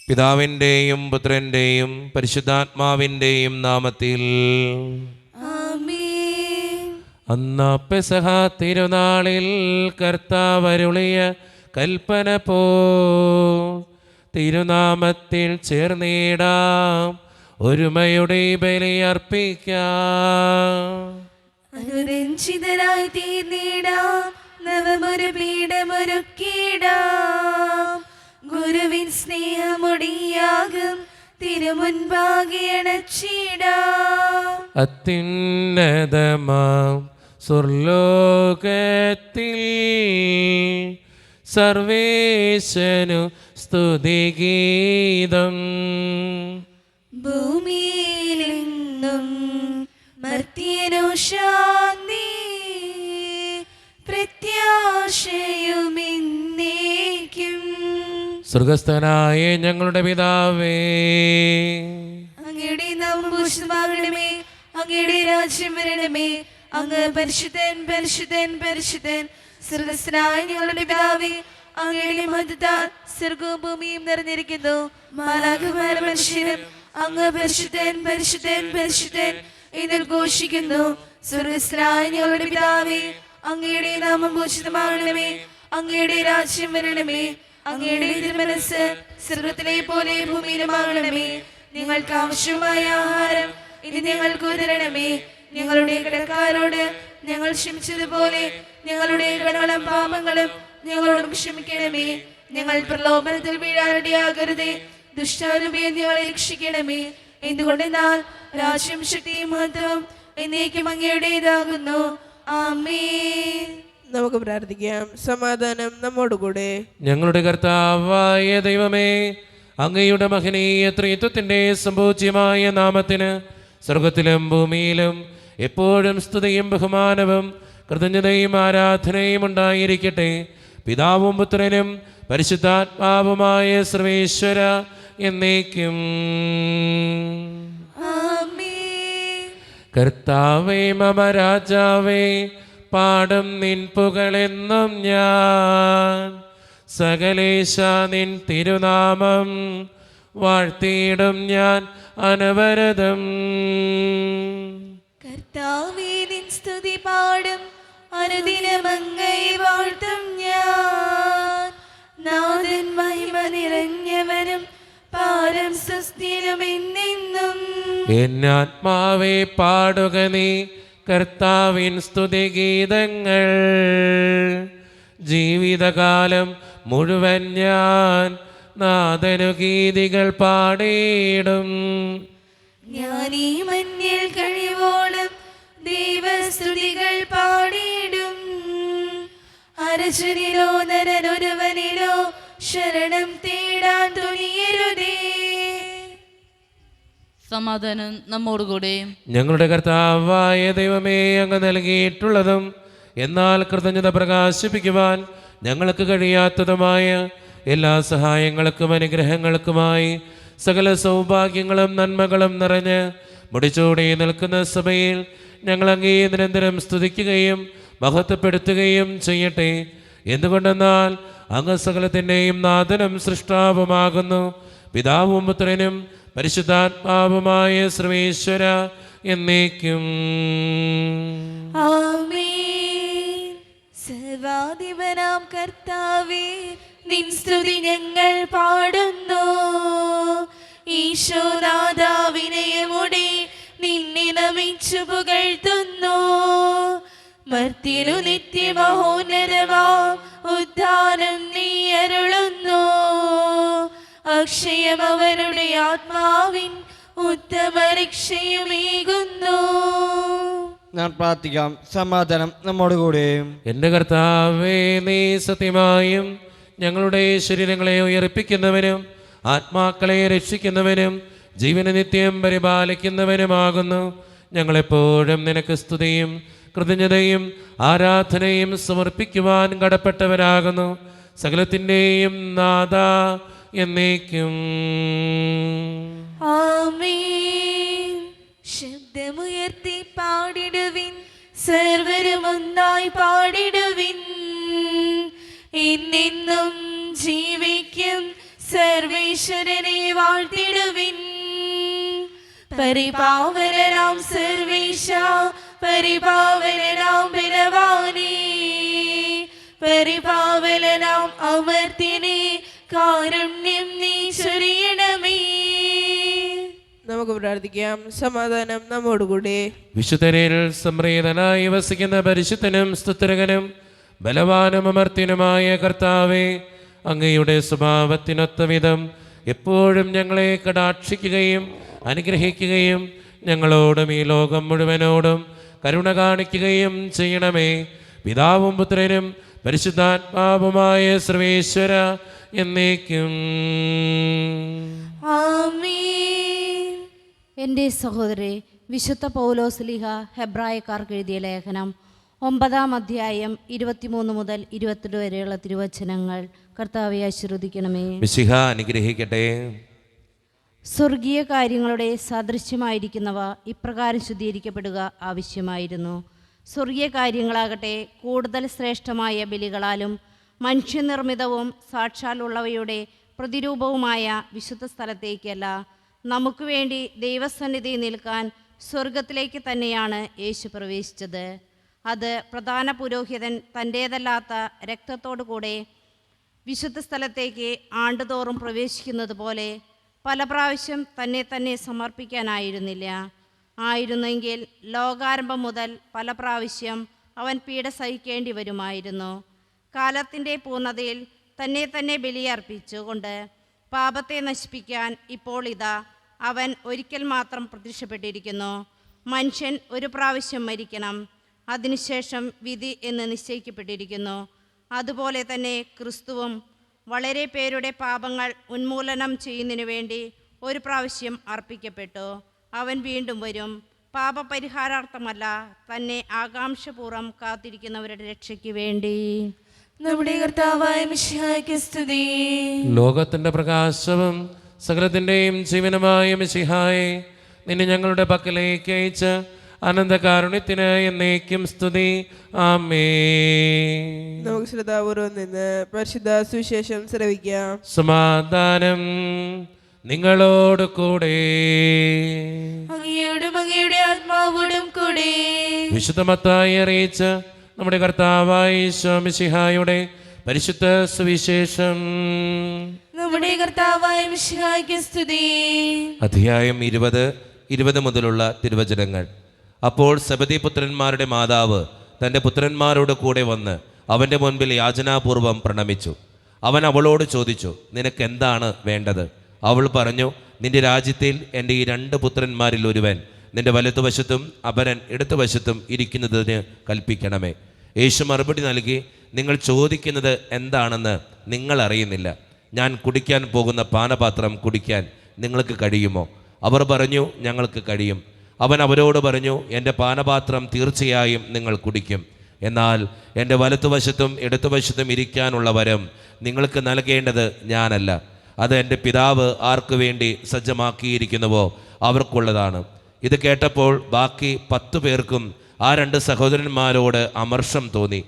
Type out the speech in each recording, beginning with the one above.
പിതാവിൻ്റെയും പുത്രൻ്റെയും പരിശുദ്ധാത്മാവിൻ്റെയും നാമത്തിൽ. അന്നാ പെസഹ തിരുനാളിൽ കർത്താവരുളിയ കൽപ്പന പോ തിരുനാമത്തിൽ ചേർന്നിടാം, ഒരുമയുടെ ബലി അർപ്പിക്കാം. അനുരഞ്ജിതരായി തീർന്നിടാം, നവമൊരു പീഠമൊരുക്കിടാം. ഗുരുവിൻ സ്നേഹമൊടിയാകും തിരുമുൻപാകെ അണച്ചിടാം. അത്യുന്നതമാം സ്വർലോകത്തിൽ സർവേശനു സ്തുതിഗീതം. ഭൂമിയിലെങ്ങും മർത്യനു ശാന്തി, പ്രത്യാശയുമെന്നേക്കും. സ്വർഗസ്ഥനായ ഞങ്ങളുടെ പിതാവേ, അങ്ങയുടെ നാമം പൂജിതമാകണമേ, അങ്ങയുടെ രാജ്യം വരണമേ. അങ്ങ് പരിശുദ്ധൻ പരിശുദ്ധൻ പരിശുദ്ധൻ. സ്വർഗസ്ഥനായ ഞങ്ങളുടെ പിതാവേ, അങ്ങയുടെ മഹത്വത്താൽ സ്വർഗവും ഭൂമിയും നിറഞ്ഞിരിക്കുന്നു. മാലാഖമാരും മനുഷ്യരും അങ്ങ് പരിശുദ്ധൻ പരിശുദ്ധൻ പരിശുദ്ധൻ എന്ന് ഘോഷിക്കുന്നു. സ്വർഗസ്ഥനായ ഞങ്ങളുടെ പിതാവേ, അങ്ങയുടെ നാമം പൂജിതമാകണമേ, അങ്ങയുടെ രാജ്യം വരണമേ. അങ്ങയുടെ തിരുമനസ്സ് സ്വർഗത്തിലെ പോലെ ഭൂമിയിലുമാകണമേ. നിങ്ങൾക്ക് ആവശ്യമായ ആഹാരം ഇനി ഞങ്ങൾക്ക് തരണമേ. ഞങ്ങളുടെ കടക്കാരോട് ഞങ്ങൾ ക്ഷമിച്ചതുപോലെ ഞങ്ങളുടെ കടങ്ങളും പാപങ്ങളും ഞങ്ങളോടും ക്ഷമിക്കണമേ. ഞങ്ങൾ പ്രലോഭനത്തിൽ വീഴാനിടയാകരുതേ, ദുഷ്ടാരൂപിയെ ഞങ്ങളെ രക്ഷിക്കണമേ. എന്തുകൊണ്ടെന്നാൽ രാജ്യം ശക്തിയും മഹത്വവും എന്നേക്കും അങ്ങയുടേതാകുന്നു. ആമേൻ. നമുക്ക് പ്രാർത്ഥിക്കാം. സമാധാനം നമ്മോടുകൂടെ. ഞങ്ങളുടെ കർത്താവായ ദൈവമേ, അങ്ങയുടെ മഹനീയ ത്രിത്വത്തിൻ്റെ സംപൂജ്യമായ നാമത്തിന് സ്വർഗത്തിലും ഭൂമിയിലും എപ്പോഴും സ്തുതിയും ബഹുമാനവും കൃതജ്ഞതയും ആരാധനയും ഉണ്ടായിരിക്കട്ടെ. പിതാവും പുത്രനും പരിശുദ്ധാത്മാവുമായ സർവേശ്വര എന്നേക്കും. കർത്താവേ മമ രാജാവേ, പാടും നിൻ പുകളെന്നും ഞാൻ. സകലേശ നിൻ തിരുനാമം വാഴ്ത്തിയിടും ഞാൻ അനവരതം. കർത്താവേ നിൻ സ്തുതി പാടും, അനുദിനമങ്ങയെ വാഴ്ത്തും ഞാൻ. നാഥൻ മഹിമ നിറഞ്ഞവനും പാരം സുസ്ഥിരമെന്നെന്നും. എന്നാത്മാവേ പാടുക നീ കർത്താവിൻ സ്തുതിഗീതങ്ങൾ. ജീവിതകാലം മുഴുവൻ ഞാൻ നാഥനു ഗീതികൾ പാടിയിടും. ഞാൻ ഈ മഞ്ഞിൽ കഴിവോളം ദൈവസ്തുതികൾ പാടിയിടും. അരശനിലോ നരനൊരുവനിലോ ശരണം തേടാൻ തുനിയരുതേ. സമാധാനം നമ്മോടുകൂടെ. ഞങ്ങളുടെ കർത്താവായ ദൈവമേ, അങ്ങ് നൽകിയിട്ടുള്ളതും എന്നാൽ കൃതജ്ഞത പ്രകാശിപ്പിക്കുവാൻ ഞങ്ങൾക്ക് കഴിയാത്തതുമായ എല്ലാ സഹായങ്ങൾക്കും അനുഗ്രഹങ്ങൾക്കുമായി സകല സൗഭാഗ്യങ്ങളും നന്മകളും നിറഞ്ഞ് മുടിച്ചൂടി നിൽക്കുന്ന സഭയിൽ ഞങ്ങൾ അങ്ങേ നിരന്തരം സ്തുതിക്കുകയും മഹത്വപ്പെടുത്തുകയും ചെയ്യട്ടെ. എന്തുകൊണ്ടെന്നാൽ അങ്ങ് സകലത്തിൻ്റെയും നാഥനും സൃഷ്ടാവുമാകുന്നു. പിതാവും പുത്രനും പരിശുദ്ധാത്മാവുമായ സർവേശ്വര എന്നേക്കും. ആമേൻ. സർവാധിപനാം കർത്താവേ, നിൻ സ്തുതി ഞങ്ങൾ പാടുന്നു. ഈശോനാഥാ, വിനയമോടെ നിന്നെ നമിച്ചു പുകഴ്ത്തുന്നു. മർത്യനു നിത്യമഹോന്നതമാം ഉദ്ധാനം നീ അരുളുന്നു. അക്ഷയം അവരുടെ ആത്മാവിൻ ഉത്തമ രക്ഷയുമേകുന്നു. ഞാൻ പ്രാർത്ഥിക്കാം. സമാധാനം നമ്മോടുകൂടെ. എൻ്റെ കർത്താവേ, നീ സത്യമായും ഞങ്ങളുടെ ശരീരങ്ങളെ ഉയർപ്പിക്കുന്നവനും ആത്മാക്കളെ രക്ഷിക്കുന്നവനും ജീവന നിത്യം പരിപാലിക്കുന്നവനുമാകുന്നു. ഞങ്ങളെപ്പോഴും നിനക്ക് സ്തുതിയും കൃതജ്ഞതയും ആരാധനയും സമർപ്പിക്കുവാൻ കടപ്പെട്ടവരാകുന്നു. സകലത്തിൻ്റെയും നാഥ എന്നേക്കും. ആമേൻ. ശബ്ദമുയർത്തി പാടിടുവിൻ, സർവരും ഒന്നായി പാടിടുവിൻ. എന്നെന്നും ജീവിക്കും സർവേശ്വരനെ വാഴ്ത്തിടുവിൻ. പരിപാവനനാം സർവേശ, പരിപാവനനാം ബലവാനേ, പരിപാവനനാം അമർത്യനേ, കാരുണ്യം നീ ചൊരിയണമേ. നമുക്ക് പ്രാർത്ഥിക്കാം. സമാധാനം നമ്മോടുകൂടെ. വിശുദ്ധരിൽ സംപ്രീതനായി വസിക്കുന്ന പരിശുദ്ധനും സ്തുത്യർഹനും ബലവാനും അമർത്യനുമായ കർത്താവേ, അങ്ങയുടെ സ്വഭാവത്തിനൊത്ത വിധം എപ്പോഴും ഞങ്ങളെ കടാക്ഷിക്കുകയും അനുഗ്രഹിക്കുകയും ഞങ്ങളോടും ഈ ലോകം മുഴുവനോടും കരുണ കാണിക്കുകയും ചെയ്യണമേ. പിതാവും പുത്രനും പരിശുദ്ധാത്മാവുമായ സർവേശ്വര എന്നേക്കും ആമേൻ. എൻ്റെ സഹോദരി, വിശുദ്ധ പൗലോസ്ലീഹ ഹെബ്രായക്കാർക്ക് എഴുതിയ ലേഖനം 9-ാം അധ്യായം 23 മുതൽ 22 വരെയുള്ള തിരുവചനങ്ങൾ കർത്താവെ ആശീർവദിക്കണമേ. മിശിഹ അനുഗ്രഹിക്കട്ടെ. സ്വർഗീയ കാര്യങ്ങളുടെ സദൃശ്യമായിരിക്കുന്നവ ഇപ്രകാരം ശുദ്ധീകരിക്കപ്പെടുക ആവശ്യമായിരുന്നു. സ്വർഗീയ കാര്യങ്ങളാകട്ടെ കൂടുതൽ ശ്രേഷ്ഠമായ ബലികളാലും മനുഷ്യനിർമ്മിതവും സാക്ഷാലുള്ളവയുടെ പ്രതിരൂപവുമായ വിശുദ്ധ സ്ഥലത്തേക്കല്ല, നമുക്ക് വേണ്ടി ദൈവസന്നിധി നിൽക്കാൻ സ്വർഗത്തിലേക്ക് തന്നെയാണ് യേശു പ്രവേശിച്ചത്. അത് പ്രധാന പുരോഹിതൻ തൻ്റേതല്ലാത്ത രക്തത്തോടു കൂടെ വിശുദ്ധ സ്ഥലത്തേക്ക് ആണ്ടുതോറും പ്രവേശിക്കുന്നത് പോലെ പല പ്രാവശ്യം തന്നെ സമർപ്പിക്കാനായിരുന്നില്ല. ആയിരുന്നെങ്കിൽ ലോകാരംഭം മുതൽ പല പ്രാവശ്യം അവൻ പീഡ സഹിക്കേണ്ടി വരുമായിരുന്നു. കാലത്തിൻ്റെ പൂർണ്ണതയിൽ തന്നെ ബലിയർപ്പിച്ചുകൊണ്ട് പാപത്തെ നശിപ്പിക്കാൻ ഇപ്പോൾ ഇതാ അവൻ ഒരിക്കൽ മാത്രം പ്രത്യക്ഷപ്പെട്ടിരിക്കുന്നു. മനുഷ്യൻ ഒരു പ്രാവശ്യം മരിക്കണം, അതിനുശേഷം വിധി എന്ന് നിശ്ചയിക്കപ്പെട്ടിരിക്കുന്നു. അതുപോലെ തന്നെ ക്രിസ്തുവും വളരെ പേരുടെ പാപങ്ങൾ ഉന്മൂലനം ചെയ്യുന്നതിനു വേണ്ടി ഒരു പ്രാവശ്യം അർപ്പിക്കപ്പെട്ടു. അവൻ വീണ്ടും വരും, പാപപരിഹാരാർത്ഥമല്ല, തന്നെ ആകാംക്ഷപൂർവ്വം കാത്തിരിക്കുന്നവരുടെ രക്ഷയ്ക്ക് വേണ്ടി. നമ്മുടെ കർത്താവായ മിശിഹായ്ക്ക് സ്തുതി. ലോകത്തിന്റെ പ്രകാശവും സകലത്തിന്റെയും ജീവനുമായ മിശിഹായെ, നിന്നെ ഞങ്ങളുടെ പക്കലേക്ക് അയച്ച് അനന്തകാരുണ്യത്തിന് എന്നേക്കും സ്തുതി. ആമേൻ. നമുക്ക് ശ്രദ്ധാപൂർവം നിന്ന് പരിശുദ്ധ സുവിശേഷം ശ്രവിക്കാം. സമാധാനം നിങ്ങളോട് കൂടെ. അങ്ങയോടും അങ്ങയുടെ ആത്മാവോടും കൂടെ. വിശുദ്ധ മത്തായി അറിയിച്ച നമ്മുടെ കർത്താവായ ഈശോ മിശിഹായുടെ പരിശുദ്ധ സുവിശേഷം. നമ്മുടെ കർത്താവായ മിശിഹായ്ക്ക് സ്തുതി. അധ്യായം 20 മുതലുള്ള തിരുവചനങ്ങൾ. അപ്പോൾ സെബദി പുത്രന്മാരുടെ മാതാവ് തൻ്റെ പുത്രന്മാരോട് കൂടെ വന്ന് അവൻ്റെ മുൻപിൽ യാചനാപൂർവം പ്രണമിച്ചു. അവൻ അവളോട് ചോദിച്ചു, നിനക്ക് എന്താണ് വേണ്ടത്? അവൾ പറഞ്ഞു, നിന്റെ രാജ്യത്തിൽ എൻ്റെ ഈ 2 പുത്രന്മാരിൽ ഒരുവൻ നിന്റെ വലത്തുവശത്തും അപരൻ ഇടത്തുവശത്തും ഇരിക്കുന്നതിന് കൽപ്പിക്കണമേ. യേശു മറുപടി നൽകി, നിങ്ങൾ ചോദിക്കുന്നത് എന്താണെന്ന് നിങ്ങൾ അറിയുന്നില്ല. ഞാൻ കുടിക്കാൻ പോകുന്ന പാനപാത്രം കുടിക്കാൻ നിങ്ങൾക്ക് കഴിയുമോ? അവർ പറഞ്ഞു, ഞങ്ങൾക്ക് കഴിയും. അവൻ അവരോട് പറഞ്ഞു, എൻ്റെ പാനപാത്രം തീർച്ചയായും നിങ്ങൾ കുടിക്കും. എന്നാൽ എൻ്റെ വലത്തുവശത്തും ഇടത്തുവശത്തും ഇരിക്കാനുള്ള വരം നിങ്ങൾക്ക് നൽകേണ്ടത് ഞാനല്ല, അത് എൻ്റെ പിതാവ് ആർക്കു വേണ്ടി സജ്ജമാക്കിയിരിക്കുന്നുവോ അവർക്കുള്ളതാണ്. ഇത് കേട്ടപ്പോൾ ബാക്കി 10 പേർക്കും ആ 2 സഹോദരന്മാരോട് അമർഷം തോന്നി.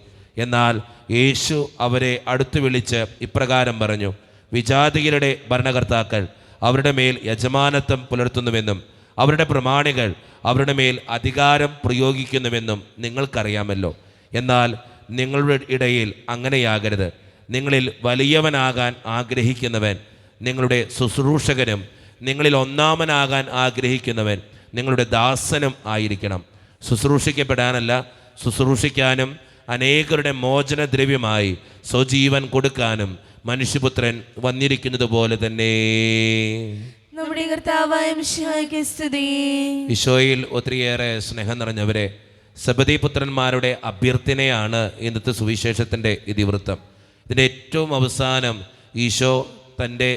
എന്നാൽ യേശു അവരെ അടുത്തു വിളിച്ച് ഇപ്രകാരം പറഞ്ഞു, വിജാതിയരുടെ ഭരണകർത്താക്കൾ അവരുടെ മേൽ യജമാനത്വം പുലർത്തുന്നുവെന്നും അവരുടെ പ്രമാണികൾ അവരുടെ മേൽ അധികാരം പ്രയോഗിക്കുന്നുവെന്നും നിങ്ങൾക്കറിയാമല്ലോ. എന്നാൽ നിങ്ങളുടെ ഇടയിൽ അങ്ങനെയാകരുത്. നിങ്ങളിൽ വലിയവനാകാൻ ആഗ്രഹിക്കുന്നവൻ നിങ്ങളുടെ ശുശ്രൂഷകനും നിങ്ങളിൽ ഒന്നാമനാകാൻ ആഗ്രഹിക്കുന്നവൻ നിങ്ങളുടെ ദാസനും ആയിരിക്കണം. ശുശ്രൂഷിക്കപ്പെടാനല്ല, ശുശ്രൂഷിക്കാനും അനേകരുടെ മോചനദ്രവ്യമായി സ്വജീവൻ കൊടുക്കാനും മനുഷ്യപുത്രൻ വന്നിരിക്കുന്നത് പോലെ തന്നെ. നമ്മുടെ കർത്താവായ മിശിഹായ്ക്ക് സ്തുതി. ഈശോയിൽ ഒത്തിരിയേറെ സ്നേഹം നിറഞ്ഞവരെ, സെബദി പുത്രന്മാരുടെ അഭ്യർത്ഥനയാണ് ഇന്നത്തെ സുവിശേഷത്തിൻ്റെ ഇതിവൃത്തം. ഇതിൻ്റെ ഏറ്റവും അവസാനം ഈശോ തൻ്റെ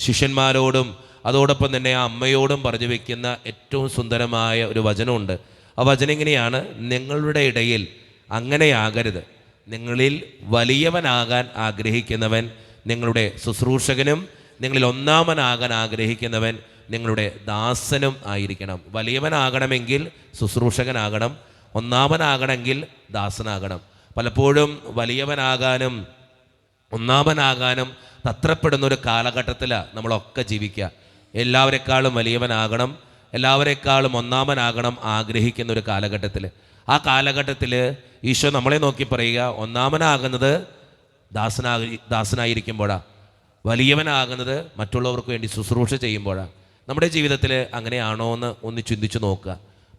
ശിഷ്യന്മാരോടും അതോടൊപ്പം തന്നെ ആ അമ്മയോടും പറഞ്ഞു വയ്ക്കുന്ന ഏറ്റവും സുന്ദരമായ ഒരു വചനമുണ്ട്. ആ വചനം ഇങ്ങനെയാണ്, നിങ്ങളുടെ ഇടയിൽ അങ്ങനെയാകരുത്. നിങ്ങളിൽ വലിയവനാകാൻ ആഗ്രഹിക്കുന്നവൻ നിങ്ങളുടെ ശുശ്രൂഷകനും നിങ്ങളിൽ ഒന്നാമനാകാൻ ആഗ്രഹിക്കുന്നവൻ നിങ്ങളുടെ ദാസനും ആയിരിക്കണം. വലിയവനാകണമെങ്കിൽ ശുശ്രൂഷകനാകണം, ഒന്നാമനാകണമെങ്കിൽ ദാസനാകണം. പലപ്പോഴും വലിയവനാകാനും ഒന്നാമനാകാനും തത്രപ്പെടുന്ന ഒരു കാലഘട്ടത്തിലാണ് നമ്മളൊക്കെ ജീവിക്കുക. എല്ലാവരെക്കാളും വലിയവനാകണം, എല്ലാവരെക്കാളും ഒന്നാമനാകണം ആഗ്രഹിക്കുന്ന ഒരു കാലഘട്ടത്തിൽ. ആ കാലഘട്ടത്തിൽ ഈശോ നമ്മളെ നോക്കി പറയുക, ഒന്നാമനാകുന്നത് ദാസനായിരിക്കുമ്പോഴാണ്, വലിയവനാകുന്നത് മറ്റുള്ളവർക്ക് വേണ്ടി ശുശ്രൂഷ ചെയ്യുമ്പോഴാണ്. നമ്മുടെ ജീവിതത്തിൽ അങ്ങനെയാണോ എന്ന് ഒന്ന് ചിന്തിച്ച് നോക്കുക.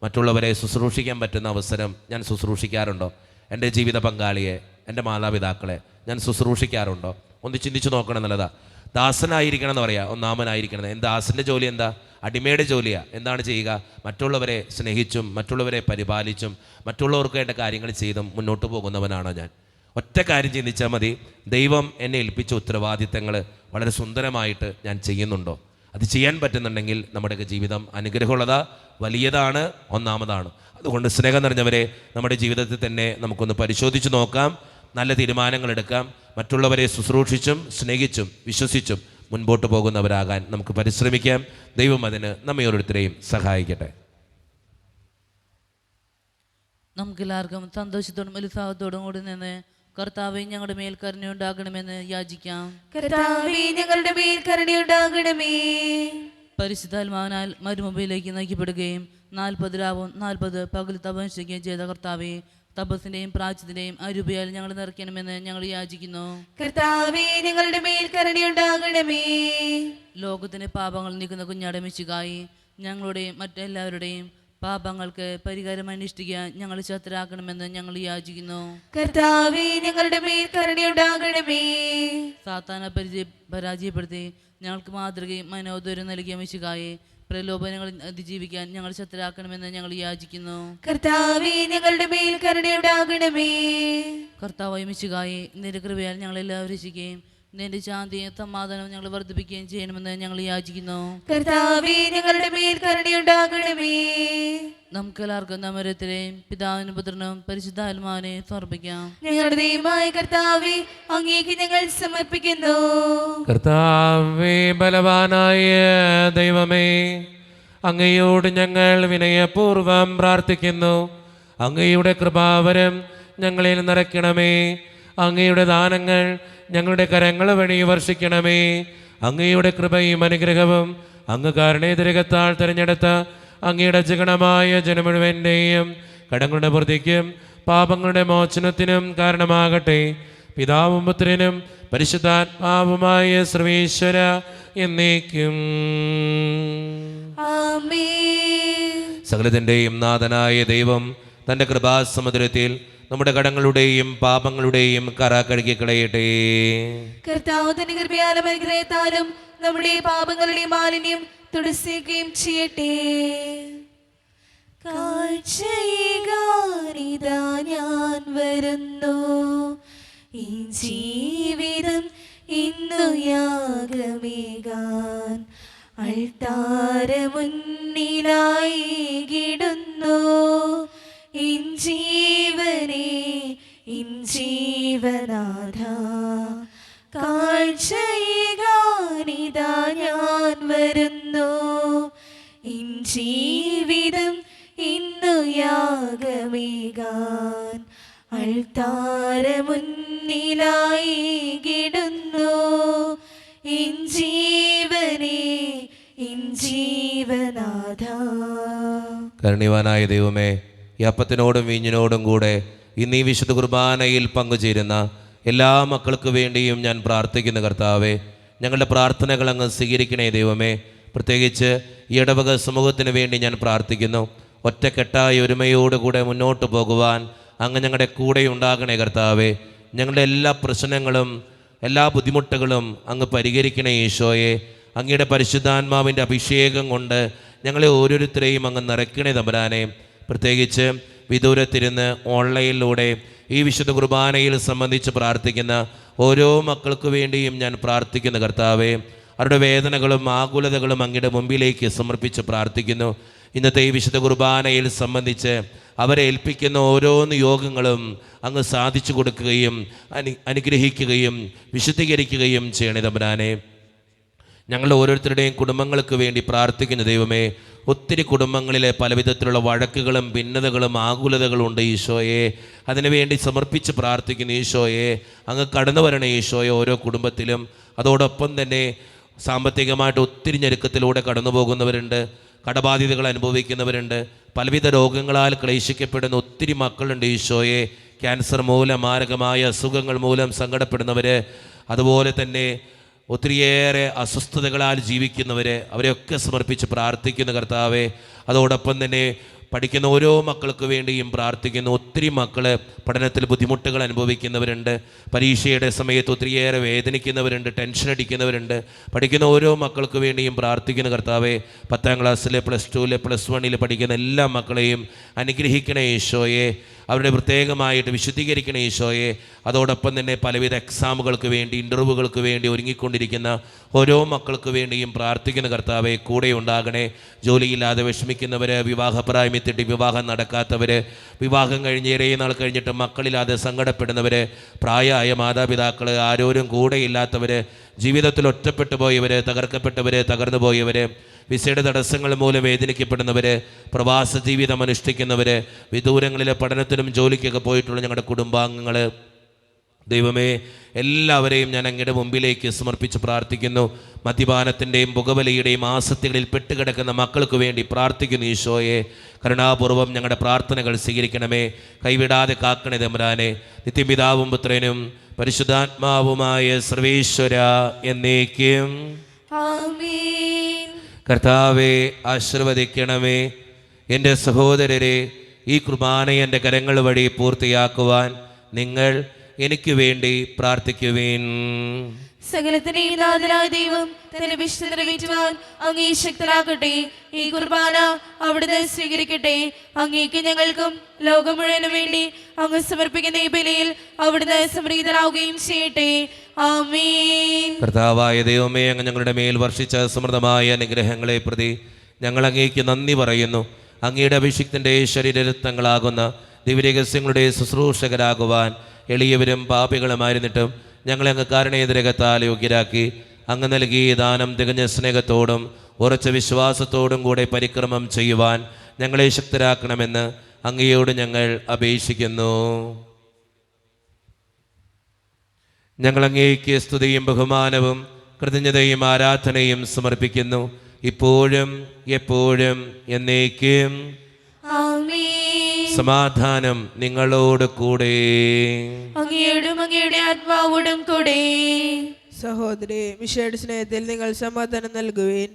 മറ്റുള്ളവരെ ശുശ്രൂഷിക്കാൻ പറ്റുന്ന അവസരം ഞാൻ ശുശ്രൂഷിക്കാറുണ്ടോ? എൻ്റെ ജീവിത പങ്കാളിയെ, എൻ്റെ മാതാപിതാക്കളെ ഞാൻ ശുശ്രൂഷിക്കാറുണ്ടോ? ഒന്ന് ചിന്തിച്ച് നോക്കണം എന്നുള്ളതാണ്. ദാസനായിരിക്കണം എന്ന് പറയാം, ഒന്നാമനായിരിക്കണം. ദാസൻ്റെ ജോലി എന്താ? അടിമയുടെ ജോലിയാണ്. എന്താണ് ചെയ്യുക? മറ്റുള്ളവരെ സ്നേഹിച്ചും മറ്റുള്ളവരെ പരിപാലിച്ചും മറ്റുള്ളവർക്ക് വേണ്ട കാര്യങ്ങൾ ചെയ്തും മുന്നോട്ട് പോകുന്നവനാണോ ഞാൻ? ഒറ്റ കാര്യം ചിന്തിച്ചാൽ മതി, ദൈവം എന്നെ ഏൽപ്പിച്ച ഉത്തരവാദിത്തങ്ങൾ വളരെ സുന്ദരമായിട്ട് ഞാൻ ചെയ്യുന്നുണ്ടോ? അത് ചെയ്യാൻ പറ്റുന്നുണ്ടെങ്കിൽ നമ്മുടെയൊക്കെ ജീവിതം അനുഗ്രഹമുള്ളതാ, വലിയതാണ്, ഒന്നാമതാണ്. അതുകൊണ്ട് സ്നേഹം നിറഞ്ഞവരെ, നമ്മുടെ ജീവിതത്തിൽ തന്നെ നമുക്കൊന്ന് പരിശോധിച്ച് നോക്കാം, നല്ല തീരുമാനങ്ങൾ എടുക്കാം, മറ്റുള്ളവരെ ശുശ്രൂഷിച്ചും സ്നേഹിച്ചും വിശ്വസിച്ചും മുൻപോട്ട് പോകുന്നവരാകാൻ നമുക്ക് പരിശ്രമിക്കാം. ദൈവം അതിന് നമ്മെ ഓരോരുത്തരെയും സഹായിക്കട്ടെ. നമുക്കെല്ലാവർക്കും സന്തോഷത്തോടും ഉത്സാഹത്തോടും കൂടി നിന്ന് കർത്താവെ ഞങ്ങളുടെ മേൽ കരുണയുണ്ടാകണമെന്ന് യാചിക്കാം. കർത്താവേ, ഞങ്ങളുടെ മേൽ കരുണയുണ്ടാകണമേ. പരിശുദ്ധാത്മാവിനാൽ മരുമുമ്പിലേക്ക് നയിക്കപ്പെടുകയും 40 രാവും 40 പകൽ തപസ്സുകയും ചെയ്ത കർത്താവെ, തപസ്സിന്റെയും പ്രാച്യത്തിന്റെയും അരൂപയാൽ ഞങ്ങൾ നിറയ്ക്കണമെന്ന് ഞങ്ങൾ യാചിക്കുന്നു. കർത്താവേ, ഞങ്ങളുടെ മേൽ കരുണയുണ്ടാകണമേ. ലോകത്തിന്റെ പാപങ്ങൾ നീക്കുന്ന കുഞ്ഞാടെ മിശിഹായി, ഞങ്ങളുടെയും മറ്റെല്ലാവരുടെയും പാപങ്ങൾക്ക് പരിഹാരം അനുഷ്ഠിക്കാൻ ഞങ്ങൾ ശക്തരാക്കണമെന്ന് ഞങ്ങൾ യാചിക്കുന്നു. കർത്താവേ, ഞങ്ങളുടെ മേൽ കരുണയുണ്ടാകണമേ. സാത്താനെ പരാജയപ്പെടുത്തി ഞങ്ങൾക്ക് മാതൃകയും മനോധൈര്യം നൽകിയ മിശിഹായെ, പ്രലോഭനങ്ങളിൽ അതിജീവിക്കാൻ ഞങ്ങൾ ശക്തരാക്കണമെന്ന് ഞങ്ങൾ യാചിക്കുന്നു. കർത്താവേ, ഞങ്ങളുടെ മേൽ കരുണയുണ്ടാകണമേ. കർത്താവായ മിശിഹായെ, നിന്റെ കൃപയാൽ ഞങ്ങളെല്ലാവരും രക്ഷിക്കുകയും നിന്റെ ശാന്തിയും സമാധാനവും ഞങ്ങൾ വർദ്ധിപ്പിക്കുകയും ചെയ്യണമെന്ന് ഞങ്ങൾ യാചിക്കുന്നു. കർത്താവേ, ഞങ്ങളുടെ മേൽ കരുണയുണ്ടാകണമേ. നമുക്കെല്ലാവർക്കും നമ്മോരോരുത്തരെയും പിതാവിനും പുത്രനും പരിശുദ്ധാത്മാവിനെ സമർപ്പിക്കാം. ഞങ്ങളുടെ ദൈവമായ കർത്താവേ, അങ്ങേക്ക് ഞങ്ങൾ സമർപ്പിക്കുന്നു. കർത്താവേ, ബലവാനായ ദൈവമേ, അങ്ങയോട് ഞങ്ങൾ വിനയപൂർവം പ്രാർത്ഥിക്കുന്നു. അങ്ങയുടെ കൃപാവരം ഞങ്ങളിൽ നിറയ്ക്കണമേ. അങ്ങയുടെ ദാനങ്ങൾ ഞങ്ങളുടെ കരങ്ങൾ വഴി വർഷിക്കണമേ. അങ്ങയുടെ കൃപയും അനുഗ്രഹവും അങ്ങ് കാരണേതരകത്താൽ തിരഞ്ഞെടുത്ത അങ്ങയുടെ ജഗണമായ ജനം മുഴുവൻ്റെയും കടങ്ങളുടെ വൃദ്ധിക്കും പാപങ്ങളുടെ മോചനത്തിനും കാരണമാകട്ടെ. പിതാവും പുത്രനും പരിശുദ്ധാത്മാവുമായ സർവേശ്വര എന്നേക്കും ആമേൻ. സകലത്തിൻ്റെയും നാഥനായ ദൈവം തൻ്റെ കൃപാസമുദ്രത്തിൽ നമ്മുടെ കടങ്ങളുടെയും പാപങ്ങളുടെയും കറ കഴുകി കളയട്ടെ. കർത്താവ് തന്റെ കൃപയാലും അനുഗ്രഹത്താലും നമ്മുടെ പാപങ്ങളുടെ മാലിന്യം തുടയ്ക്കുകയും ചെയ്യട്ടെ. കാഴ്ചയിതാ ഞാൻ വരുന്നു, ഈ ജീവിതം ഇന്നു യാഗമേകാൻ അൾത്താര മുന്നിലായി കിടുന്നു. ഇൻ ജീവനേ, ഇൻ ജീവനാഥ, കാഴ്ചയിതാ ഞാൻ വരുന്നു, ഇൻ ജീവിതം ഇന്നു യാഗമേകാൻ അൾത്താര മുന്നിലായി കിടുന്നു. ഇൻ ജീവനേ, ഇൻ ജീവനാഥ. കരുണ്യവാനായ ദൈവമേ, ഈ അപ്പത്തിനോടും വീഞ്ഞിനോടും കൂടെ ഇന്ന് ഈ വിശുദ്ധ കുർബാനയിൽ പങ്കുചേരുന്ന എല്ലാ മക്കൾക്ക് വേണ്ടിയും ഞാൻ പ്രാർത്ഥിക്കുന്നു. കർത്താവേ, ഞങ്ങളുടെ പ്രാർത്ഥനകൾ അങ്ങ് സ്വീകരിക്കണേ ദൈവമേ. പ്രത്യേകിച്ച് ഈ ഇടവക സമൂഹത്തിന് വേണ്ടി ഞാൻ പ്രാർത്ഥിക്കുന്നു. ഒറ്റക്കെട്ടായ ഒരുമയോടുകൂടെ മുന്നോട്ട് പോകുവാൻ അങ്ങ് ഞങ്ങളുടെ കൂടെ ഉണ്ടാകണേ കർത്താവേ. ഞങ്ങളുടെ എല്ലാ പ്രശ്നങ്ങളും എല്ലാ ബുദ്ധിമുട്ടുകളും അങ്ങ് പരിഹരിക്കണേ ഈശോയെ. അങ്ങയുടെ പരിശുദ്ധാത്മാവിൻ്റെ അഭിഷേകം കൊണ്ട് ഞങ്ങളെ ഓരോരുത്തരെയും അങ്ങ് നിറയ്ക്കണേ തമ്പുരാനെ. പ്രത്യേകിച്ച് വിദൂരത്തിരുന്ന് ഓൺലൈനിലൂടെ ഈ വിശുദ്ധ കുർബാനയിൽ സംബന്ധിച്ച് പ്രാർത്ഥിക്കുന്ന ഓരോ മക്കൾക്ക് വേണ്ടിയും ഞാൻ പ്രാർത്ഥിക്കുന്നു കർത്താവേ. അവരുടെ വേദനകളും ആകുലതകളും അങ്ങയുടെ മുമ്പിലേക്ക് സമർപ്പിച്ച് പ്രാർത്ഥിക്കുന്നു. ഇന്നത്തെ ഈ വിശുദ്ധ കുർബാനയിൽ സംബന്ധിച്ച് അവരെ ഏൽപ്പിക്കുന്ന ഓരോ നിയോഗങ്ങളും അങ്ങ് സാധിച്ചു കൊടുക്കുകയും അനുഗ്രഹിക്കുകയും വിശുദ്ധീകരിക്കുകയും ചെയ്യണേ തമ്പുരാനെ. ഞങ്ങളുടെ ഓരോരുത്തരുടെയും കുടുംബങ്ങൾക്ക് വേണ്ടി പ്രാർത്ഥിക്കുന്ന ദൈവമേ, ഒത്തിരി കുടുംബങ്ങളിലെ പലവിധത്തിലുള്ള വഴക്കുകളും ഭിന്നതകളും ആകുലതകളും ഉണ്ട് ഈശോയെ. അതിനുവേണ്ടി സമർപ്പിച്ച് പ്രാർത്ഥിക്കുന്ന ഈശോയെ, അങ്ങ് കടന്നു വരണേ ഈശോയെ ഓരോ കുടുംബത്തിലും. അതോടൊപ്പം തന്നെ സാമ്പത്തികമായിട്ട് ഒത്തിരി ഞെരുക്കത്തിലൂടെ കടന്നു പോകുന്നവരുണ്ട്, കടബാധ്യതകൾ അനുഭവിക്കുന്നവരുണ്ട്, പലവിധ രോഗങ്ങളാൽ ക്ലേശിക്കപ്പെടുന്ന ഒത്തിരി മക്കളുണ്ട് ഈശോയെ. ക്യാൻസർ മൂലം, മാരകമായ അസുഖങ്ങൾ മൂലം സങ്കടപ്പെടുന്നവർ, അതുപോലെ തന്നെ ഒത്തിരിയേറെ അസ്വസ്ഥതകളാൽ ജീവിക്കുന്നവർ, അവരെയൊക്കെ സമർപ്പിച്ച് പ്രാർത്ഥിക്കുന്ന കർത്താവെ. അതോടൊപ്പം തന്നെ പഠിക്കുന്ന ഓരോ മക്കൾക്ക് വേണ്ടിയും പ്രാർത്ഥിക്കുന്നു. ഒത്തിരി മക്കൾ പഠനത്തിൽ ബുദ്ധിമുട്ടുകൾ അനുഭവിക്കുന്നവരുണ്ട്, പരീക്ഷയുടെ സമയത്ത് ഒത്തിരിയേറെ വേദനിക്കുന്നവരുണ്ട്, ടെൻഷൻ അടിക്കുന്നവരുണ്ട്. പഠിക്കുന്ന ഓരോ മക്കൾക്ക് വേണ്ടിയും പ്രാർത്ഥിക്കുന്ന കർത്താവെ. 10ാം ക്ലാസ്സിലെ, +2-ലെ, +1-ൽ പഠിക്കുന്ന എല്ലാ മക്കളെയും അനുഗ്രഹിക്കണേ ഈശോയെ. അവരുടെ പ്രത്യേകമായിട്ട് വിശുദ്ധീകരിക്കണേ ഈശോയെ. അതോടൊപ്പം തന്നെ പലവിധ എക്സാമുകൾക്ക് വേണ്ടി, ഇൻ്റർവ്യൂകൾക്ക് വേണ്ടി ഒരുങ്ങിക്കൊണ്ടിരിക്കുന്ന ഓരോ മക്കൾക്ക് വേണ്ടിയും പ്രാർത്ഥിക്കുന്ന കർത്താവെ. കൂടെ ഉണ്ടാകണേ. ജോലിയില്ലാതെ വിഷമിക്കുന്നവർ, വിവാഹപ്രായമെത്തിയിട്ട് വിവാഹം നടക്കാത്തവർ, വിവാഹം കഴിഞ്ഞ് ഏറെ നാൾ കഴിഞ്ഞിട്ട് മക്കളില്ലാതെ സങ്കടപ്പെടുന്നവർ, പ്രായമായ മാതാപിതാക്കൾ, ആരോരും കൂടെയില്ലാത്തവർ, ജീവിതത്തിൽ ഒറ്റപ്പെട്ടു പോയവർ, തകർക്കപ്പെട്ടവർ, തകർന്നു പോയവർ, വിസയുടെ തടസ്സങ്ങൾ മൂലം വേദനിക്കപ്പെടുന്നവർ, പ്രവാസ ജീവിതം അനുഷ്ഠിക്കുന്നവർ, വിദൂരങ്ങളിലെ പഠനത്തിനും ജോലിക്കൊക്കെ പോയിട്ടുള്ള ഞങ്ങളുടെ കുടുംബാംഗങ്ങൾ, ദൈവമേ, എല്ലാവരെയും ഞാൻ അങ്ങയുടെ മുമ്പിലേക്ക് സമർപ്പിച്ച് പ്രാർത്ഥിക്കുന്നു. മദ്യപാനത്തിൻ്റെയും പുകവലിയുടെയും ആസക്തികളിൽ പെട്ടുകിടക്കുന്ന മക്കൾക്ക് വേണ്ടി പ്രാർത്ഥിക്കുന്നു ഈശോയെ. കരുണാപൂർവം ഞങ്ങളുടെ പ്രാർത്ഥനകൾ സ്വീകരിക്കണമേ. കൈവിടാതെ കാക്കണേ തമ്പുരാനെ. നിത്യപിതാവും പുത്രനും പരിശുദ്ധാത്മാവുമായ സർവേശ്വര എന്നേക്കും ആമേൻ. കർത്താവെ ആശീർവദിക്കണമേ. എൻ്റെ സഹോദരരെ, ഈ കുർബാന എൻ്റെ കരങ്ങൾ വഴി പൂർത്തിയാക്കുവാൻ നിങ്ങൾ എനിക്ക് വേണ്ടി പ്രാർത്ഥിക്കുവിൻ. സകലത്തിനെയും നാഥനായ ദൈവം തന്റെ വിശുദ്ധ നിറവേറ്റുവാൻ അങ്ങേ ശക്തരാക്കട്ടെ. ഈ കുർബാന അവിടുന്ന് സ്വീകരിക്കട്ടെ. അങ്ങേക്ക് ഞങ്ങൾക്കും ലോകം മുഴുവനും വേണ്ടി അങ്ങ് സമർപ്പിക്കുന്ന ഈ ബലിയിൽ അവിടുന്ന് സംപ്രീതനാവുകയും ചെയ്യട്ടെ. ആമേൻ. കർത്താവായ ദൈവമേ, അങ്ങ് ഞങ്ങളുടെ മേൽ വർഷിച്ച സമൃദ്ധമായ അനുഗ്രഹങ്ങളെ പ്രതി ഞങ്ങൾ അങ്ങേക്ക് നന്ദി പറയുന്നു. അങ്ങയുടെ അഭിഷിക്തൻ്റെ ശരീരരത്നങ്ങളാകുന്ന ദിവ്യരഹസ്യങ്ങളുടെ ശുശ്രൂഷകരാകുവാൻ എളിയവരും പാപികളുമായിരുന്നിട്ടും ഞങ്ങളെ അങ്ങ് കാരുണ്യരകത്താൽ യോഗ്യരാക്കി. അങ്ങ് നൽകിയ ദാനം തികഞ്ഞ സ്നേഹത്തോടും ഉറച്ച വിശ്വാസത്തോടും കൂടെ പരിക്രമം ചെയ്യുവാൻ ഞങ്ങളെ ശക്തരാക്കണമെന്ന് അങ്ങയോട് ഞങ്ങൾ അപേക്ഷിക്കുന്നു. ഞങ്ങൾ അങ്ങേക്ക് സ്തുതിയും ബഹുമാനവും കൃതജ്ഞതയും ആരാധനയും സമർപ്പിക്കുന്നു, ഇപ്പോഴും എപ്പോഴും എന്നേക്കും. സമാധാനം നിങ്ങളോട് കൂടെ. അങ്ങയോടും അങ്ങയുടെ ആത്മാവോടും കൂടെ. സഹോദരി, മിശിഹായുടെ സ്നേഹത്തിൽ നിങ്ങൾ സമാധാനം നൽകുവിൻ.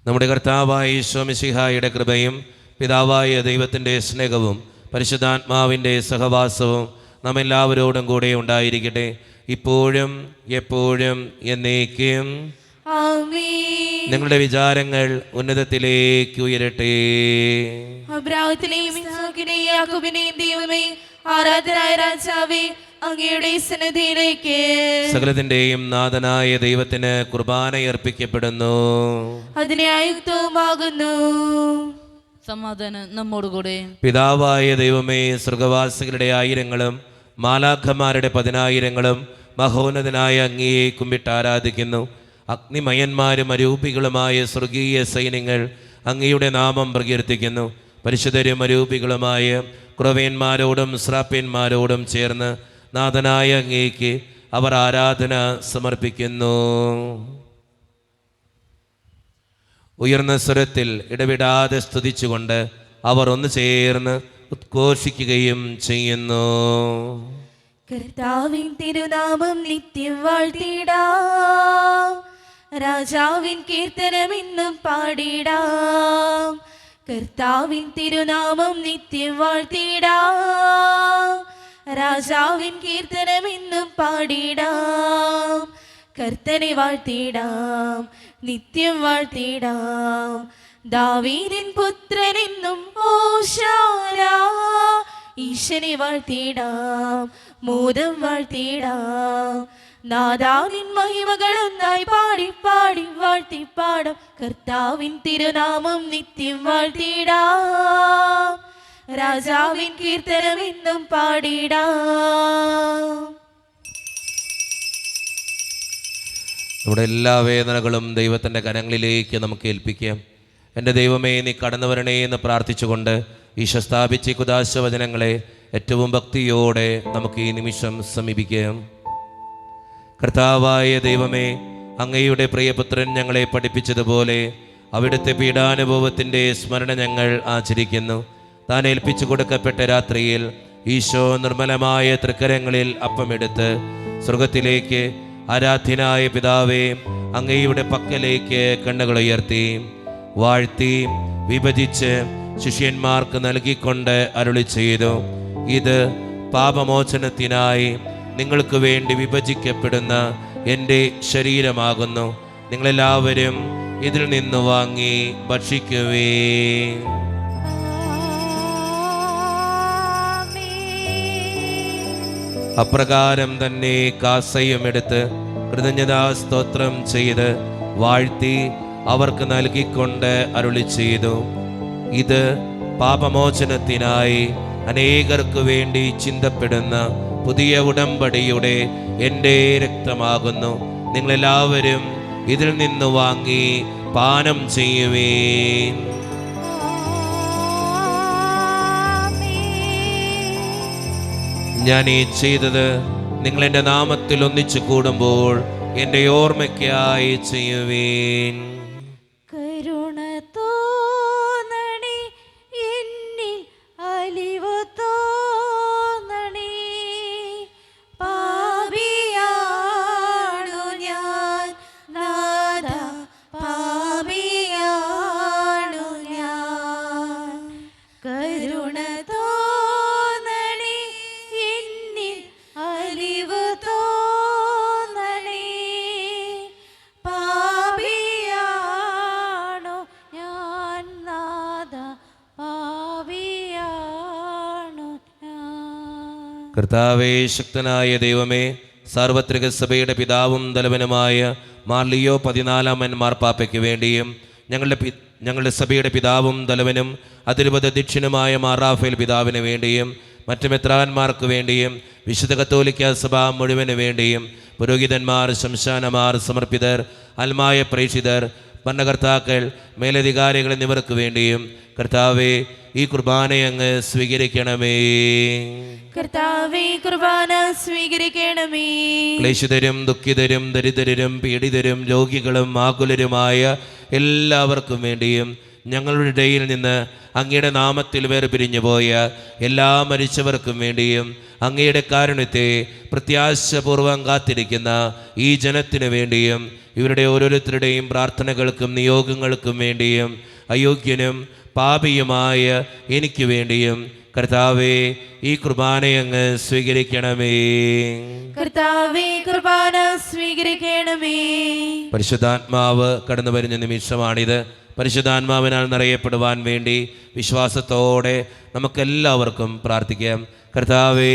നമ്മുടെ കർത്താവായ ഈശോ മിശിഹായുടെ കൃപയും പിതാവായ ദൈവത്തിൻ്റെ സ്നേഹവും പരിശുദ്ധാത്മാവിൻ്റെ സഹവാസവും നമ്മെല്ലാവരോടും കൂടെ ഉണ്ടായിരിക്കട്ടെ, ഇപ്പോഴും എപ്പോഴും എന്നേക്കും. നിങ്ങളുടെ വിചാരങ്ങൾ ഉന്നതത്തിലേക്ക് ഉയരട്ടെ. അബ്രാഹത്തിലെയും ഇസ്ഹാക്കിനെയും യാക്കോബിനെയും ദൈവമേ, ആരാധനായ രാജാവേ, അങ്ങയുടെ സന്നിധിയിലേക്ക് സകലത്തിന്റെയും നാഥനായ ദൈവത്തിന് കുർബാന അർപ്പിക്കപ്പെടുന്നു. അതിനെ ആയുക്തവുമാകുന്നു. സമാധാനം നമ്മോടുകൂടെ. പിതാവായ ദൈവമേ, സ്വർഗവാസികളുടെ ആയിരങ്ങളും മാലാഖമാരുടെ 10,000ങ്ങളും മഹോന്നതനായ അങ്ങയെ കുമ്പിട്ട് ആരാധിക്കുന്നു. അഗ്നിമയന്മാരും അരൂപികളുമായ സ്വർഗീയ സൈന്യങ്ങൾ അങ്ങയുടെ നാമം പ്രകീർത്തിക്കുന്നു. പരിശുദ്ധരും അരൂപികളുമായ കുറവേന്മാരോടും ശ്രാപ്യന്മാരോടും ചേർന്ന് നാഥനായ അങ്ങേക്ക് അവർ ആരാധന സമർപ്പിക്കുന്നു. ഉയർന്ന സ്വരത്തിൽ ഇടവിടാതെ സ്തുതിച്ചുകൊണ്ട് അവർ ഒന്ന് ചേർന്ന് ഉദ്ഘോഷിക്കുകയും ചെയ്യുന്നു. കർത്താവിൻ തിരുനാമം നിത്യം വാഴ്ത്തിടാം, രാജാവിൻ കീർത്തനം ഇന്നും പാടിടാം. കർത്താവിൻ തിരുനാമം നിത്യം വാഴ്ത്തിടാം, രാജാവിൻ കീർത്തനം ഇന്നും പാടിടാം. കർത്തനെ വാഴ്ത്തിടാം, നിത്യം വാഴ്ത്തിടാം. ദാവീദിൻ പുത്രനെന്നും ഓശാന, ഈശനെ വാഴ്ത്തിടാം, മോദം വാഴ്ത്തിടാം. നാദാവിൻ മഹിമകളൊന്നായി പാടി പാടി വാഴ്ത്തിപ്പാടാം. കർത്താവിൻ തിരുനാമം നിത്യം വാഴ്ത്തിടാം, രാജാവിൻ കീർത്തനം എന്നും പാടിടാം. നമ്മുടെ എല്ലാ വേദനകളും ദൈവത്തിൻ്റെ കരങ്ങളിലേക്ക് നമുക്ക് ഏൽപ്പിക്കാം. എൻ്റെ ദൈവമേ, നീ കടന്നു വരണേ എന്ന് പ്രാർത്ഥിച്ചുകൊണ്ട് ഈശോ സ്ഥാപിച്ച ഈ കുദാശവചനങ്ങളെ ഏറ്റവും ഭക്തിയോടെ നമുക്ക് ഈ നിമിഷം സമീപിക്കാം. കർത്താവായ ദൈവമേ, അങ്ങയുടെ പ്രിയപുത്രൻ ഞങ്ങളെ പഠിപ്പിച്ചതുപോലെ അവിടുത്തെ പീഡാനുഭവത്തിൻ്റെ സ്മരണ ഞങ്ങൾ ആചരിക്കുന്നു. താൻ ഏൽപ്പിച്ചു കൊടുക്കപ്പെട്ട രാത്രിയിൽ ഈശോ നിർമ്മലമായ തൃക്കരങ്ങളിൽ അപ്പമെടുത്ത് സ്വർഗത്തിലേക്ക് ആരാധ്യനായ പിതാവേ അങ്ങയുടെ പക്കലേക്ക് കണ്ണുകളുയർത്തി വാഴ്ത്തി വിഭജിച്ച് ശിഷ്യന്മാർക്ക് നൽകിക്കൊണ്ട് അരുളി ചെയ്തു, ഇത് പാപമോചനത്തിനായി നിങ്ങൾക്ക് വേണ്ടി വിഭജിക്കപ്പെടുന്ന എൻ്റെ ശരീരമാകുന്നു. നിങ്ങളെല്ലാവരും ഇതിൽ നിന്ന് വാങ്ങി ഭക്ഷിക്കുവേ. അപ്രകാരം തന്നെ കാസയും എടുത്ത് കൃതജ്ഞതാ സ്തോത്രം ചെയ്ത് വാഴ്ത്തി അവർക്ക് നൽകിക്കൊണ്ട് അരുളി ചെയ്തു, ഇത് പാപമോചനത്തിനായി അനേകർക്ക് വേണ്ടി ചിന്തപ്പെടുന്ന പുതിയ ഉടമ്പടിയുടെ എൻ്റെ രക്തമാകുന്നു. നിങ്ങളെല്ലാവരും ഇതിൽ നിന്ന് വാങ്ങി പാനം ചെയ്യുവേൻ. ഞാൻ ഈ ചെയ്തത് നിങ്ങൾ എൻ്റെ നാമത്തിൽ ഒന്നിച്ചു കൂടുമ്പോൾ എൻ്റെ ഓർമ്മയ്ക്കായി ചെയ്യുവേൻ. കരുണ തോന്നണേ എന്നിൽ, അലിവു തോന്നണേ. പാപിയാണു ഞാൻ നാഥ, പാപിയാണു ഞാൻ. കരുണ തോന്നണേ എന്നിൽ, അലിവു തോന്നണേ. പാപിയാണു ഞാൻ നാഥ, പാപിയാണു ഞാൻ. കർത്താവേ, ശക്തനായ ദൈവമേ, സാർവത്രിക സഭയുടെ പിതാവും തലവനുമായ മാർ ലിയോ 14 മാർപ്പാപ്പയ്ക്ക് വേണ്ടിയും ഞങ്ങളുടെ സഭയുടെ പിതാവും തലവനും അതിരുപത അധ്യക്ഷനുമായ മാർ റാഫേൽ പിതാവിന് വേണ്ടിയും മറ്റു മെത്രാന്മാർക്ക് വേണ്ടിയും വിശുദ്ധ കത്തോലിക്ക സഭ മുഴുവന് വേണ്ടിയും പുരോഹിതന്മാർ, ശംശാനമാർ, സമർപ്പിതർ, ആത്മായ പ്രേക്ഷിതർ, ഭരണകർത്താക്കൾ, മേലധികാരികൾ എന്നിവർക്ക് വേണ്ടിയും കർത്താവേ ഈ കുർബാനയങ്ങ് സ്വീകരിക്കണമേ. കർത്താവേ, കുർബാന സ്വീകരിക്കണമേ. ക്ലേശിതരും ദുഃഖിതരും ദരിദ്രരും പീഡിതരും രോഗികളും ആകുലരുമായ എല്ലാവർക്കും വേണ്ടിയും ഞങ്ങളുടെ ഇടയിൽ നിന്ന് അങ്ങയുടെ നാമത്തിൽ വേർപിരിഞ്ഞു പോയ എല്ലാ മരിച്ചവർക്കും വേണ്ടിയും അങ്ങയുടെ കാരുണ്യത്തെ പ്രത്യാശപൂർവം കാത്തിരിക്കുന്ന ഈ ജനത്തിനു വേണ്ടിയും ഇവരുടെ ഓരോരുത്തരുടെയും പ്രാർത്ഥനകൾക്കും നിയോഗങ്ങൾക്കും വേണ്ടിയും അയോഗ്യനും പാപിയുമായ എനിക്ക് വേണ്ടിയും കർത്താവേ ഈ കുർബാനയങ്ങ് സ്വീകരിക്കണമേ. കർത്താവേ, കുർബാന സ്വീകരിക്കണമേ. പരിശുദ്ധാത്മാവ് കടന്നു വരുന്ന നിമിഷമാണിത്. പരിശുദ്ധാത്മാവിനാൽ നിറയപ്പെടുവാൻ വേണ്ടി വിശ്വാസത്തോടെ നമുക്കെല്ലാവർക്കും പ്രാർത്ഥിക്കാം. കർത്താവേ,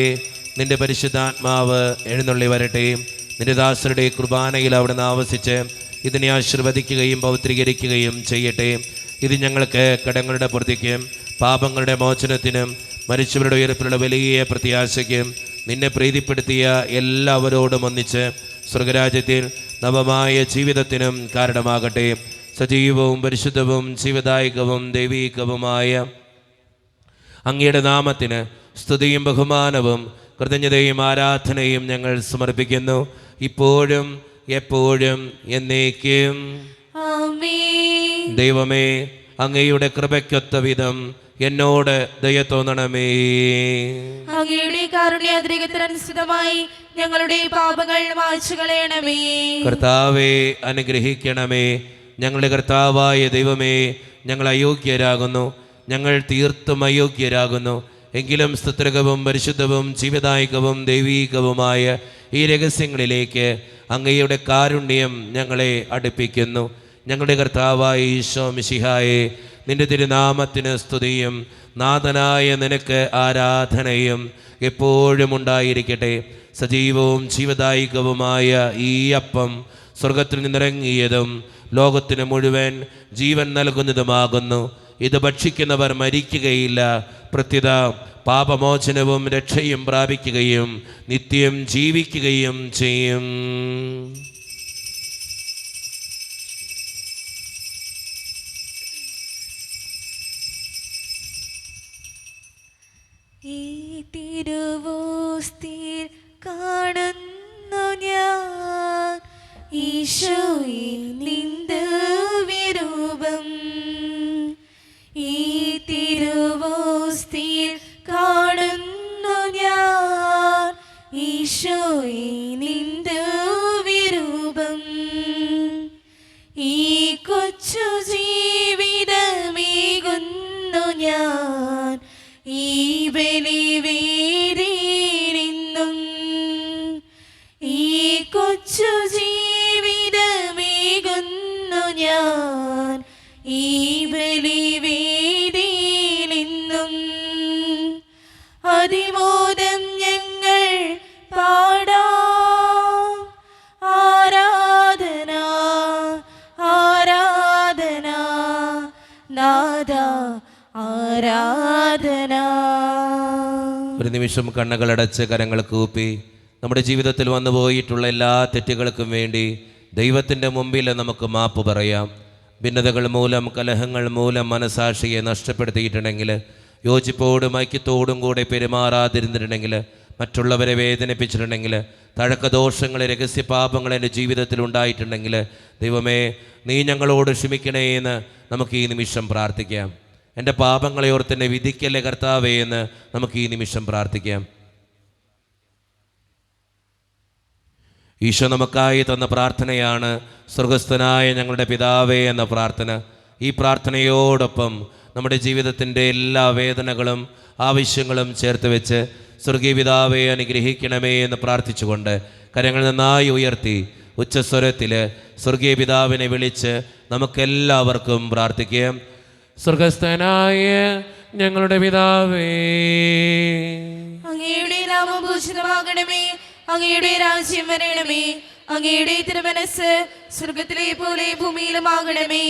നിന്റെ പരിശുദ്ധാത്മാവ് എഴുന്നള്ളി വരട്ടെ. നിന്റെ ദാസരുടെ കുർബാനയിൽ അവിടുന്ന് ആവസിച്ച് ഇതിനെ ആശീർവദിക്കുകയും പൗത്രീകരിക്കുകയും ചെയ്യട്ടെ. ഇത് ഞങ്ങൾക്ക് കടങ്ങളുടെ പൂർത്തിക്കും പാപങ്ങളുടെ മോചനത്തിനും മരിച്ചവരുടെ ഉയർപ്പിലുള്ള വലിയ പ്രത്യാശയ്ക്കും നിന്നെ പ്രീതിപ്പെടുത്തിയ എല്ലാവരോടും ഒന്നിച്ച് സ്വർഗരാജ്യത്തിൽ നവമായ ജീവിതത്തിനും കാരണമാകട്ടെ. സജീവവും പരിശുദ്ധവും ജീവദായകവും ദൈവീകവുമായ അങ്ങയുടെ നാമത്തിന് സ്തുതിയും ബഹുമാനവും കൃതജ്ഞതയും ആരാധനയും ഞങ്ങൾ സമർപ്പിക്കുന്നു, ഇപ്പോഴും എപ്പോഴും എന്നേക്കും. ആമേൻ. ദൈവമേ, അങ്ങയുടെ കൃപയ്ക്കൊത്ത വിധം എന്നോട് ദയ തോന്നണമേ. അങ്ങയുടെ കാരുണ്യാതിരികത്തിനനുസൃതമായി ഞങ്ങളുടെ പാപങ്ങൾ മായ്ച്ചു കളയണമേ. കർത്താവെ അനുഗ്രഹിക്കണമേ. ഞങ്ങളുടെ കർത്താവായ ദൈവമേ, ഞങ്ങൾ അയോഗ്യരാകുന്നു, ഞങ്ങൾ തീർത്തും അയോഗ്യരാകുന്നു. എങ്കിലും സ്തുത്രകവും പരിശുദ്ധവും ജീവദായകവും ദൈവീകവുമായ ഈ രഹസ്യങ്ങളിലേക്ക് അങ്ങയുടെ കാരുണ്യം ഞങ്ങളെ അടുപ്പിക്കുന്നു. ഞങ്ങളുടെ കർത്താവായ ഈശോ മിശിഹായെ, നിന്റെ തിരുനാമത്തിന് സ്തുതിയും നാഥനായ നിനക്ക് ആരാധനയും എപ്പോഴും ഉണ്ടായിരിക്കട്ടെ. സജീവവും ജീവദായകവുമായ ഈ അപ്പം സ്വർഗത്തിൽ നിന്നിറങ്ങിയതും ലോകത്തിന് മുഴുവൻ ജീവൻ നൽകുന്നതുമാകുന്നു. ഇത് ഭക്ഷിക്കുന്നവർ മരിക്കുകയില്ല, പ്രത്യുത പാപമോചനവും രക്ഷയും പ്രാപിക്കുകയും നിത്യം ജീവിക്കുകയും ചെയ്യും. തിരുവോസ്തിയിൽ കാണുന്നു ഞാൻ ഈശോയെ നിന്റെ വിരൂപം. ഈ തിരുവോസ്തിയിൽ കാണുന്നു ഞാൻ ഈശോയെ നിന്റെ വിരൂപം. ഈ കൊച്ചു ജീവിതമേകുന്നു ഞാൻ ഈ ബലിവേദിയിലിന്നും. ഈ കൊച്ചു ജീവിതമേകുന്നു ഞാൻ ഈ ബലിവേദിയിലിന്നും. അതിമോദം ഞങ്ങൾ പാടാം ആരാധന ആരാധന നാദ ആരാധന. ഒരു നിമിഷം കണ്ണുകളടച്ച് കരങ്ങൾ കൂപ്പി നമ്മുടെ ജീവിതത്തിൽ വന്നു പോയിട്ടുള്ള എല്ലാ തെറ്റുകൾക്കും വേണ്ടി ദൈവത്തിൻ്റെ മുമ്പിൽ നമുക്ക് മാപ്പ് പറയാം. ഭിന്നതകൾ മൂലം, കലഹങ്ങൾ മൂലം മനസാക്ഷിയെ നഷ്ടപ്പെടുത്തിയിട്ടുണ്ടെങ്കിൽ, യോജിപ്പോടും ഐക്യത്തോടും കൂടെ പെരുമാറാതിരുന്നിട്ടുണ്ടെങ്കിൽ, മറ്റുള്ളവരെ വേദനിപ്പിച്ചിട്ടുണ്ടെങ്കിൽ, തഴക്കദോഷങ്ങൾ, രഹസ്യപാപങ്ങൾ എൻ്റെ ജീവിതത്തിൽ ഉണ്ടായിട്ടുണ്ടെങ്കിൽ, ദൈവമേ നീ ഞങ്ങളോട് ക്ഷമിക്കണേ എന്ന് നമുക്ക് ഈ നിമിഷം പ്രാർത്ഥിക്കാം. എൻ്റെ പാപങ്ങളെ ഓർത്ത് എന്നെ വിധിക്കല്ലേ കർത്താവേ എന്ന് നമുക്ക് ഈ നിമിഷം പ്രാർത്ഥിക്കാം. ഈശോ നമുക്കായി തന്ന പ്രാർത്ഥനയാണ് സ്വർഗസ്ഥനായ ഞങ്ങളുടെ പിതാവേ എന്ന പ്രാർത്ഥന. ഈ പ്രാർത്ഥനയോടൊപ്പം നമ്മുടെ ജീവിതത്തിൻ്റെ എല്ലാ വേദനകളും ആവശ്യങ്ങളും ചേർത്ത് വെച്ച് സ്വർഗീയ പിതാവേ അനുഗ്രഹിക്കണമേ എന്ന് പ്രാർത്ഥിച്ചുകൊണ്ട് കരങ്ങൾ നന്നായി ഉയർത്തി ഉച്ചസ്വരത്തിൽ സ്വർഗീയ പിതാവിനെ വിളിച്ച് നമുക്കെല്ലാവർക്കും പ്രാർത്ഥിക്കാം. സ്വർഗസ്ഥനായ ഞങ്ങളുടെ പിതാവേ, അങ്ങയുടെ നാമം പൂജിതമാകണമേ, അങ്ങയുടെ രാജ്യം വരണമേ, അങ്ങയുടെ തിരുമനസ് സ്വർഗത്തിലെ പോലെ ഭൂമിയിലുമാകണമേ.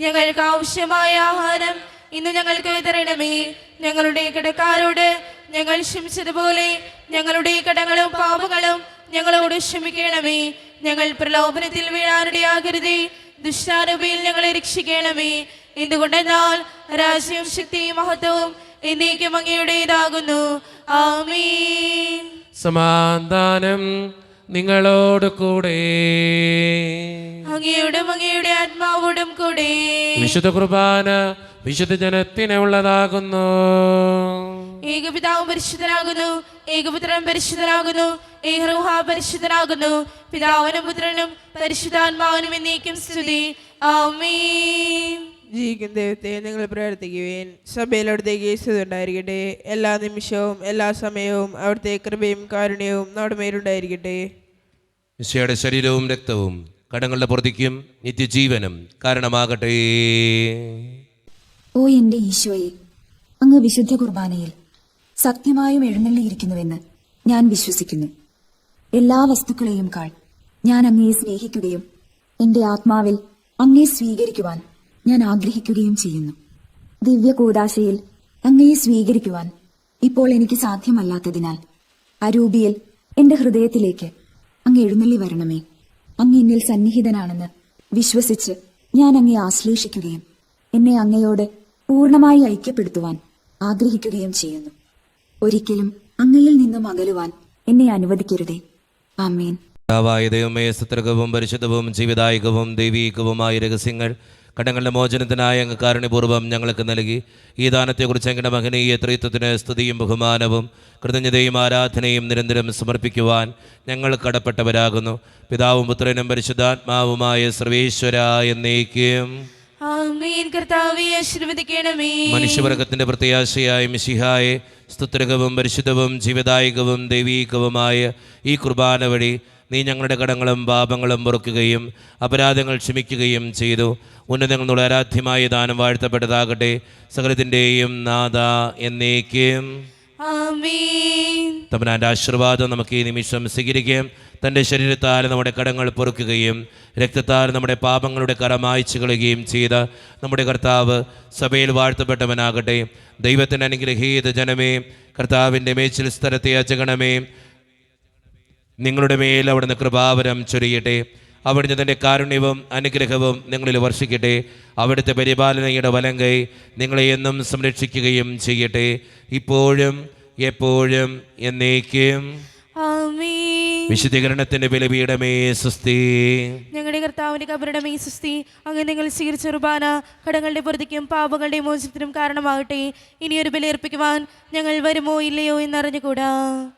ഞങ്ങൾക്ക് ആവശ്യമായ ആഹാരം ഇന്ന് ഞങ്ങൾക്ക് തരണമേ. ഞങ്ങളുടെ കടക്കാരോട് ഞങ്ങൾ ക്ഷമിച്ചതുപോലെ ഞങ്ങളുടെ കടങ്ങളും പാപങ്ങളും ഞങ്ങളോട് ക്ഷമിക്കണമേ. ഞങ്ങൾ പ്രലോഭനത്തിൽ വീഴാനിടയാകരുതേ, ദുഷ്ടാരൂപിയിൽ ഞങ്ങളെ രക്ഷിക്കണമേ. എന്തുകൊണ്ടെന്നാൽ രാജ്യവും ശക്തിയും മഹത്വവും എന്നേക്കും അങ്ങയുടേതാകുന്നു. ആമേൻ. സമാധാനം നിങ്ങളോട് കൂടെ. അങ്ങയോടും അങ്ങയുടെ ആത്മാവോടും കൂടെ. വിശുദ്ധ കുർബാന വിശുദ്ധ ജനത്തിന് ഉള്ളതാകുന്നു. ഏകപിതാവ് പരിശുദ്ധനാകുന്നു, ഏകപുത്രൻ പരിശുദ്ധനാകുന്നു, ഏകരൂഹ പരിശുദ്ധനാകുന്നു. പിതാവിനും പുത്രനും പരിശുദ്ധാത്മാവിനും എന്നേക്കും സ്തുതി. ആമേൻ. ജീവിക്കുന്ന ദൈവത്തെ നിങ്ങൾ പ്രാർത്ഥിക്കുവേൻ. സഭയിൽ അവിടുത്തേക്ക് സ്തുതിയുണ്ടായിരിക്കട്ടെ. എല്ലാ നിമിഷവും എല്ലാ സമയവും അവിടുത്തെ കൃപയും കാരുണ്യവും നമ്മുടെ മേലുണ്ടായിരിക്കട്ടെ. ഈശോയുടെ ശരീരവും രക്തവും കടങ്ങളുടെ പൊറുതിക്കും നിത്യജീവനും കാരണമാകട്ടെ. ഓ എന്റെ ഈശോയെ, അങ്ങ് വിശുദ്ധ കുർബാനയിൽ സത്യമായും എഴുന്നള്ളിയിരിക്കുന്നുവെന്ന് ഞാൻ വിശ്വസിക്കുന്നു. എല്ലാ വസ്തുക്കളെയും കാൾ ഞാൻ അങ്ങയെ സ്നേഹിക്കുകയും എന്റെ ആത്മാവിൽ അങ്ങയെ സ്വീകരിക്കുവാൻ ഞാൻ ആഗ്രഹിക്കുകയും ചെയ്യുന്നു. ദിവ്യ കൂദാശയിൽ അങ്ങയെ സ്വീകരിക്കുവാൻ ഇപ്പോൾ എനിക്ക് സാധ്യമല്ലാത്തതിനാൽ അരൂപിയിൽ എന്റെ ഹൃദയത്തിലേക്ക് അങ്ങ് എഴുന്നള്ളി വരണമേ. അങ്ങ് എന്നിൽ സന്നിഹിതനാണെന്ന് വിശ്വസിച്ച് ഞാൻ അങ്ങയെ ആശ്ലേഷിക്കുകയും എന്നെ അങ്ങയോട് പൂർണ്ണമായി ഐക്യപ്പെടുത്തുവാൻ ആഗ്രഹിക്കുകയും ചെയ്യുന്നു. ഒരിക്കലും അങ്ങയിൽ നിന്നും അകലുവാൻ എന്നെ അനുവദിക്കരുതേ. ആമേൻ. ദൈവമേ, സത്രകവും പരിശുദ്ധവും ജീവിതായകവും ദൈവീകവുമായ രഹസ്യങ്ങൾ കടങ്ങളുടെ മോചനത്തിനായ അങ്ങ് കാരുണ്യപൂർവ്വം ഞങ്ങൾക്ക് നൽകി. ഈ ദാനത്തെക്കുറിച്ച് അങ്ങയുടെ മഹനീയ ത്രിത്വത്തിന് സ്തുതിയും ബഹുമാനവും കൃതജ്ഞതയും ആരാധനയും നിരന്തരം സമർപ്പിക്കുവാൻ ഞങ്ങൾ കടപ്പെട്ടവരാകുന്നു. പിതാവും പുത്രനും പരിശുദ്ധാത്മാവുമായ സർവേശ്വര എന്നേക്കും ആമേൻ. കർത്താവേ ആശീർവദിക്കണമേ. മനുഷ്യവർഗത്തിന്റെ പ്രത്യാശയായ മിശിഹായെ, സ്തുത്രകവും പരിശുദ്ധവും ജീവദായകവും ദൈവീകവുമായ ഈ കുർബാന വഴി നീ ഞങ്ങളുടെ കടങ്ങളും പാപങ്ങളും പൊറുക്കുകയും അപരാധങ്ങൾ ക്ഷമിക്കുകയും ചെയ്തു. ഉന്നതങ്ങളുള്ള ആരാധ്യമായ ദാനം വാഴ്ത്തപ്പെട്ടതാകട്ടെ. സകലത്തിൻ്റെയും നാഥ എന്നേക്കും ആമേൻ. തമ്പുരാന്റെ ആശീർവാദം നമുക്ക് ഈ നിമിഷം സ്വീകരിക്കാം. തൻ്റെ ശരീരത്താൽ നമ്മുടെ കടങ്ങൾ പൊറുക്കുകയും രക്തത്താൽ നമ്മുടെ പാപങ്ങളുടെ കറ മായ്ച്ചു കളയുകയും ചെയ്ത നമ്മുടെ കർത്താവ് സഭയിൽ വാഴ്ത്തപ്പെട്ടവനാകട്ടെ. ദൈവത്തിൻ്റെ അനുഗ്രഹീത ജനമേ, കർത്താവിൻ്റെ മേച്ചിൽ സ്ഥലത്തെ അജഗണമേ, നിങ്ങളുടെ മേൽ അവിടുന്ന് കൃപാവരം ചൊരിയട്ടെ. അവിടുന്ന് തൻ്റെ കാരുണ്യവും അനുഗ്രഹവും നിങ്ങളിൽ വർഷിക്കട്ടെ. അവിടുത്തെ പരിപാലനയുടെ വലങ്കൈ നിങ്ങളെ എന്നും സംരക്ഷിക്കുകയും ചെയ്യട്ടെ. ഇപ്പോഴും എപ്പോഴും എന്നേക്കും. ആമേൻ. വിശുദ്ധീകരണത്തിന്റെ ബലിപീഠമേ സുസ്തി. ഞങ്ങളുടെ കർത്താവിന്റെ കബരുടെ മേസുസ്തി. അങ്ങനെ നിങ്ങൾ സ്വീകരിച്ച കുർബാന കടങ്ങളുടെ പൊറുതിക്കും പാപങ്ങളുടെ മോചനത്തിനും കാരണമാകട്ടെ. ഇനിയൊരു ബലിയർപ്പിക്കുവാൻ ഞങ്ങൾ വരുമോ ഇല്ലയോ എന്നറിഞ്ഞുകൂടാ.